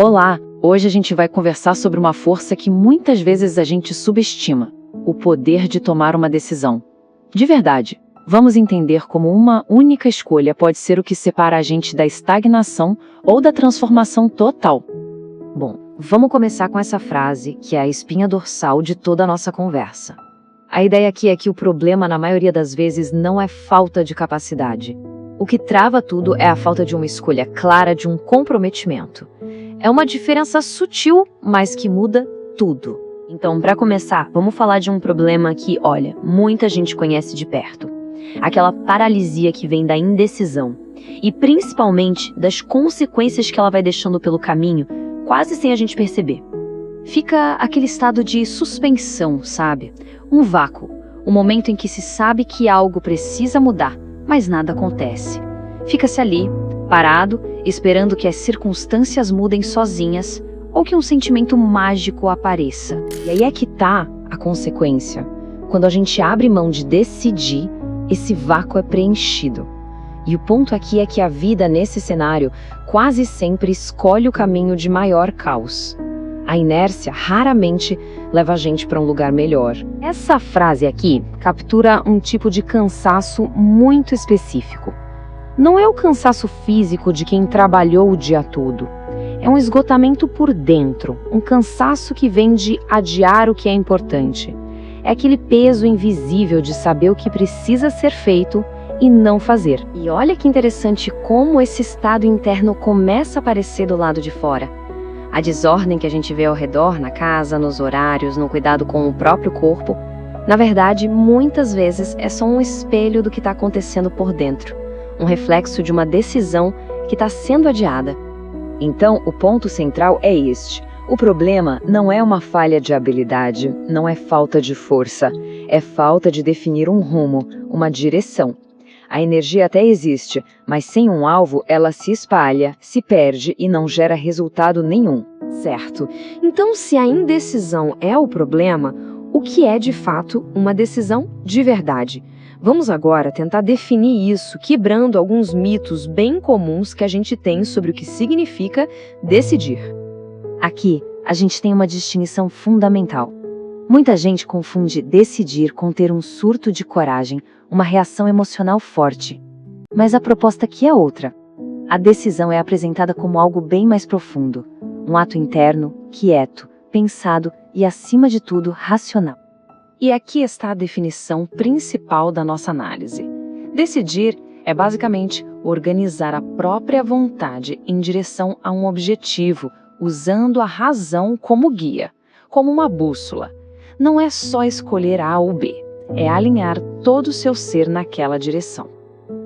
Olá! Hoje a gente vai conversar sobre uma força que muitas vezes a gente subestima: o poder de tomar uma decisão. De verdade, vamos entender como uma única escolha pode ser o que separa a gente da estagnação ou da transformação total. Bom, vamos começar com essa frase, que é a espinha dorsal de toda a nossa conversa. A ideia aqui é que o problema, na maioria das vezes, não é falta de capacidade. O que trava tudo é a falta de uma escolha clara, de um comprometimento. É uma diferença sutil, mas que muda tudo. Então, para começar, vamos falar de um problema que, olha, muita gente conhece de perto. Aquela paralisia que vem da indecisão. E principalmente das consequências que ela vai deixando pelo caminho, quase sem a gente perceber. Fica aquele estado de suspensão, sabe? Um vácuo. Um momento em que se sabe que algo precisa mudar, mas nada acontece. Fica-se ali, parado, esperando que as circunstâncias mudem sozinhas ou que um sentimento mágico apareça. E aí é que tá a consequência. Quando a gente abre mão de decidir, esse vácuo é preenchido. E o ponto aqui é que a vida nesse cenário quase sempre escolhe o caminho de maior caos. A inércia raramente leva a gente para um lugar melhor. Essa frase aqui captura um tipo de cansaço muito específico. Não é o cansaço físico de quem trabalhou o dia todo. É um esgotamento por dentro, um cansaço que vem de adiar o que é importante. É aquele peso invisível de saber o que precisa ser feito e não fazer. E olha que interessante como esse estado interno começa a aparecer do lado de fora. A desordem que a gente vê ao redor, na casa, nos horários, no cuidado com o próprio corpo, na verdade, muitas vezes é só um espelho do que está acontecendo por dentro. Um reflexo de uma decisão que está sendo adiada. Então, o ponto central é este. O problema não é uma falha de habilidade, não é falta de força, é falta de definir um rumo, uma direção. A energia até existe, mas sem um alvo ela se espalha, se perde e não gera resultado nenhum. Certo. Então, se a indecisão é o problema, o que é de fato uma decisão de verdade? Vamos agora tentar definir isso, quebrando alguns mitos bem comuns que a gente tem sobre o que significa decidir. Aqui, a gente tem uma distinção fundamental. Muita gente confunde decidir com ter um surto de coragem, uma reação emocional forte. Mas a proposta aqui é outra. A decisão é apresentada como algo bem mais profundo, um ato interno, quieto, pensado e, acima de tudo, racional. E aqui está a definição principal da nossa análise. Decidir é basicamente organizar a própria vontade em direção a um objetivo, usando a razão como guia, como uma bússola. Não é só escolher A ou B, é alinhar todo o seu ser naquela direção.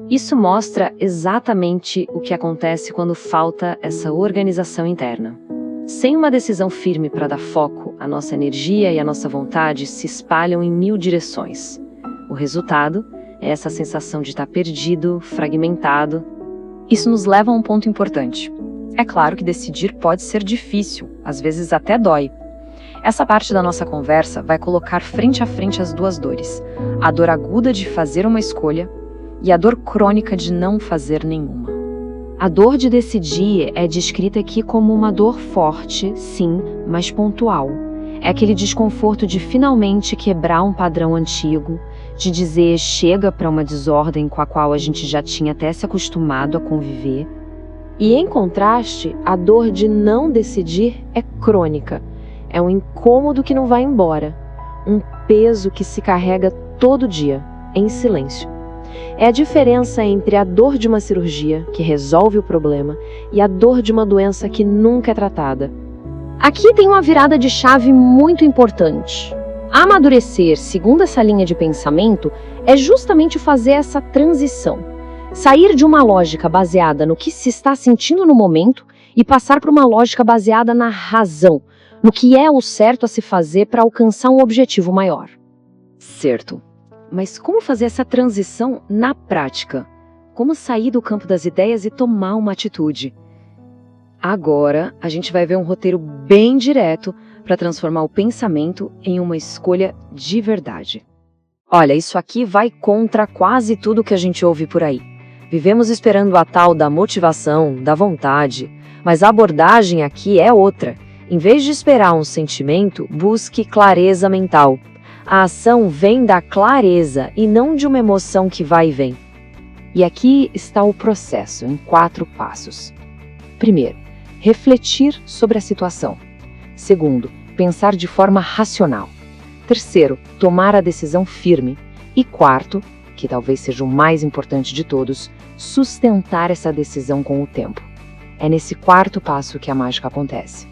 Isso mostra exatamente o que acontece quando falta essa organização interna. Sem uma decisão firme para dar foco, a nossa energia e a nossa vontade se espalham em 1000 direções. O resultado é essa sensação de estar perdido, fragmentado. Isso nos leva a um ponto importante. É claro que decidir pode ser difícil, às vezes até dói. Essa parte da nossa conversa vai colocar frente a frente as duas dores: a dor aguda de fazer uma escolha e a dor crônica de não fazer nenhuma. A dor de decidir é descrita aqui como uma dor forte, sim, mas pontual. É aquele desconforto de finalmente quebrar um padrão antigo, de dizer chega para uma desordem com a qual a gente já tinha até se acostumado a conviver. E em contraste, a dor de não decidir é crônica. É um incômodo que não vai embora, um peso que se carrega todo dia, em silêncio. É a diferença entre a dor de uma cirurgia, que resolve o problema, e a dor de uma doença que nunca é tratada. Aqui tem uma virada de chave muito importante. Amadurecer, segundo essa linha de pensamento, é justamente fazer essa transição. Sair de uma lógica baseada no que se está sentindo no momento e passar para uma lógica baseada na razão, no que é o certo a se fazer para alcançar um objetivo maior. Certo. Mas como fazer essa transição na prática? Como sair do campo das ideias e tomar uma atitude? Agora, a gente vai ver um roteiro bem direto para transformar o pensamento em uma escolha de verdade. Olha, isso aqui vai contra quase tudo que a gente ouve por aí. Vivemos esperando a tal da motivação, da vontade, Mas a abordagem aqui é outra. Em vez de esperar um sentimento, busque clareza mental. A ação vem da clareza e não de uma emoção que vai e vem. E aqui está o processo, em 4 passos. Primeiro, refletir sobre a situação. Segundo, pensar de forma racional. Terceiro, tomar a decisão firme. E quarto, que talvez seja o mais importante de todos, sustentar essa decisão com o tempo. É nesse 4º passo que a mágica acontece.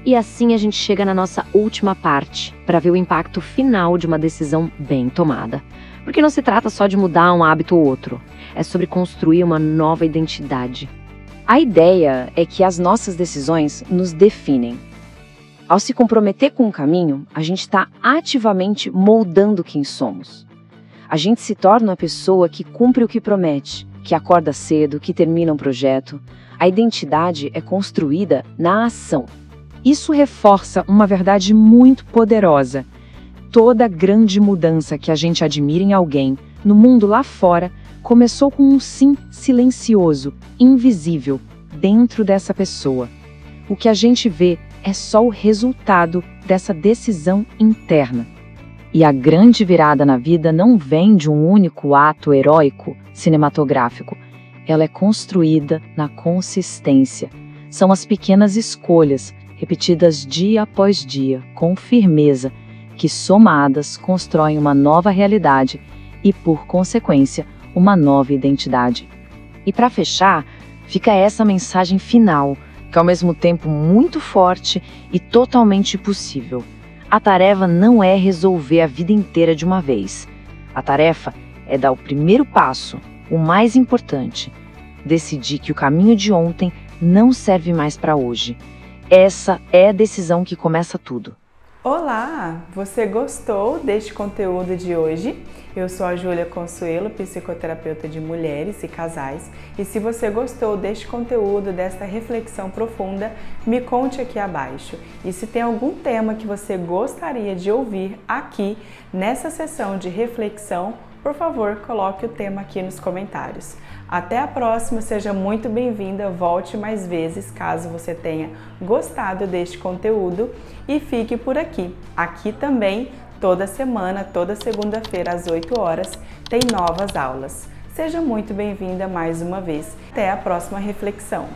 E assim a gente chega na nossa última parte, para ver o impacto final de uma decisão bem tomada. Porque não se trata só de mudar um hábito ou outro, é sobre construir uma nova identidade. A ideia é que as nossas decisões nos definem. Ao se comprometer com um caminho, a gente está ativamente moldando quem somos. A gente se torna uma pessoa que cumpre o que promete, que acorda cedo, que termina um projeto. A identidade é construída na ação. Isso reforça uma verdade muito poderosa. Toda grande mudança que a gente admira em alguém, no mundo lá fora, começou com um sim silencioso, invisível, dentro dessa pessoa. O que a gente vê é só o resultado dessa decisão interna. E a grande virada na vida não vem de um único ato heróico, cinematográfico. Ela é construída na consistência. São as pequenas escolhas, repetidas dia após dia, com firmeza, que somadas constroem uma nova realidade e, por consequência, uma nova identidade. E para fechar, fica essa mensagem final, que é ao mesmo tempo muito forte e totalmente possível. A tarefa não é resolver a vida inteira de uma vez. A tarefa é dar o primeiro passo, o mais importante, decidir que o caminho de ontem não serve mais para hoje. Essa é a decisão que começa tudo. Olá! Você gostou deste conteúdo de hoje? Eu sou a Júlia Consuelo, psicoterapeuta de mulheres e casais. E se você gostou deste conteúdo, desta reflexão profunda, me conte aqui abaixo. E se tem algum tema que você gostaria de ouvir aqui nessa sessão de reflexão, por favor, coloque o tema aqui nos comentários. Até a próxima, seja muito bem-vinda, volte mais vezes caso você tenha gostado deste conteúdo e fique por aqui. Aqui também, toda semana, toda segunda-feira às 8 horas, tem novas aulas. Seja muito bem-vinda mais uma vez. Até a próxima reflexão.